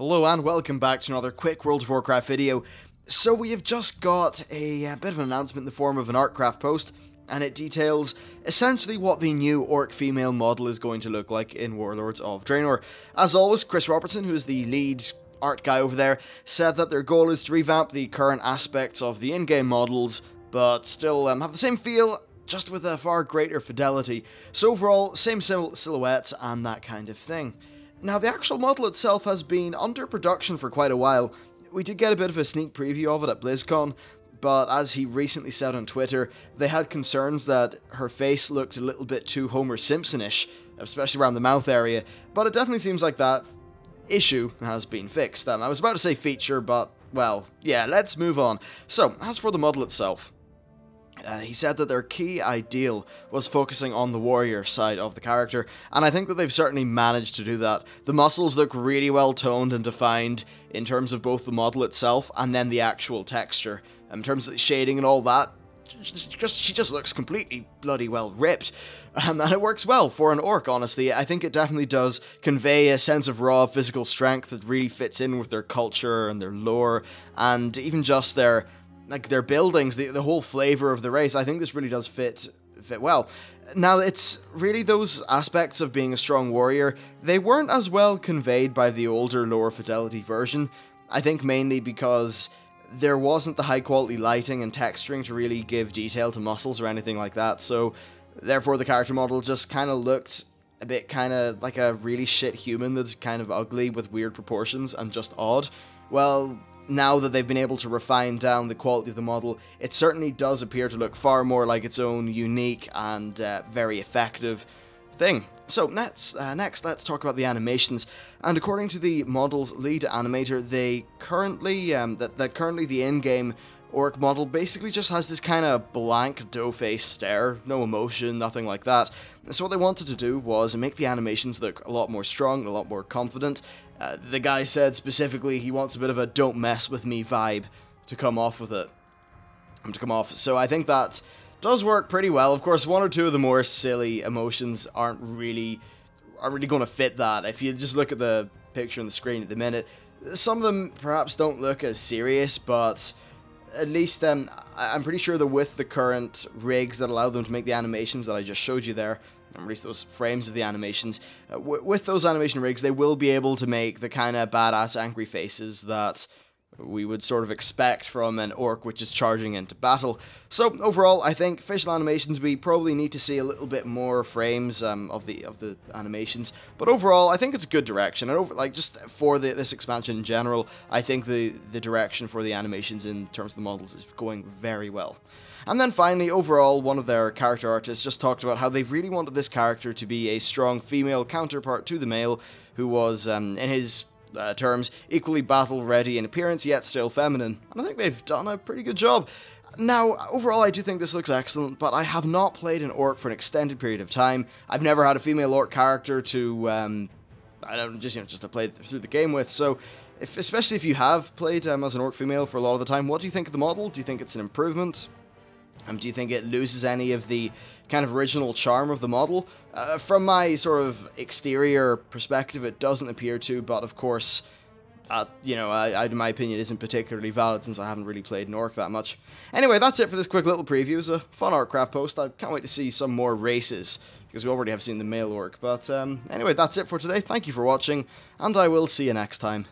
Hello and welcome back to another quick World of Warcraft video. So we have just got a bit of an announcement in the form of an Artcraft post, and it details essentially what the new orc female model is going to look like in Warlords of Draenor. As always, Chris Robertson, who is the lead art guy over there, said that their goal is to revamp the current aspects of the in-game models, but still have the same feel, just with a far greater fidelity. So overall, same silhouettes and that kind of thing. Now, the actual model itself has been under production for quite a while. We did get a bit of a sneak preview of it at BlizzCon, but as he recently said on Twitter, they had concerns that her face looked a little bit too Homer Simpson-ish, especially around the mouth area, but it definitely seems like that issue has been fixed. I was about to say feature, but, well, yeah, let's move on. So, as for the model itself, he said that their key ideal was focusing on the warrior side of the character, and I think that they've certainly managed to do that. The muscles look really well toned and defined in terms of both the model itself and then the actual texture. In terms of the shading and all that, she just looks completely bloody well ripped. And it works well for an orc, honestly. I think it definitely does convey a sense of raw physical strength that really fits in with their culture and their lore, and even just their buildings, the whole flavor of the race. I think this really does fit well. Now, it's really those aspects of being a strong warrior, they weren't as well conveyed by the older, lower fidelity version. I think mainly because there wasn't the high quality lighting and texturing to really give detail to muscles or anything like that, so therefore the character model just kind of looked a bit kind of like a really shit human that's kind of ugly with weird proportions and just odd. Well, now that they've been able to refine down the quality of the model, it certainly does appear to look far more like its own unique and very effective thing. So next, let's talk about the animations. And according to the model's lead animator, they currently currently the in-game orc model basically just has this kind of blank dough-face stare, no emotion, nothing like that. So what they wanted to do was make the animations look a lot more strong, a lot more confident. The guy said specifically he wants a bit of a "don't mess with me" vibe to come off with it. So I think that does work pretty well. Of course, one or two of the more silly emotions aren't really going to fit that. If you just look at the picture on the screen at the minute, some of them perhaps don't look as serious, but at least I'm pretty sure that with the current rigs that allow them to make the animations that I just showed you there, and release those frames of the animations, with those animation rigs, they will be able to make the kind of badass angry faces that we would sort of expect from an orc which is charging into battle. So overall, I think facial animations, we probably need to see a little bit more frames of the animations, but overall I think it's a good direction. And just for this expansion in general, I think the direction for the animations in terms of the models is going very well. And then finally, overall, one of their character artists just talked about how they really wanted this character to be a strong female counterpart to the male, who was, in his terms, equally battle-ready in appearance, yet still feminine. And I think they've done a pretty good job. Now, overall, I do think this looks excellent, but I have not played an orc for an extended period of time. I've never had a female orc character to, just to play through the game with, so especially if you have played as an orc female for a lot of the time, what do you think of the model? Do you think it's an improvement? Do you think it loses any of the kind of original charm of the model? From my sort of exterior perspective, it doesn't appear to, but of course, in my opinion, isn't particularly valid since I haven't really played an orc that much. Anyway, that's it for this quick little preview. It was a fun Artcraft post. I can't wait to see some more races, because we already have seen the male orc. But anyway, that's it for today. Thank you for watching, and I will see you next time.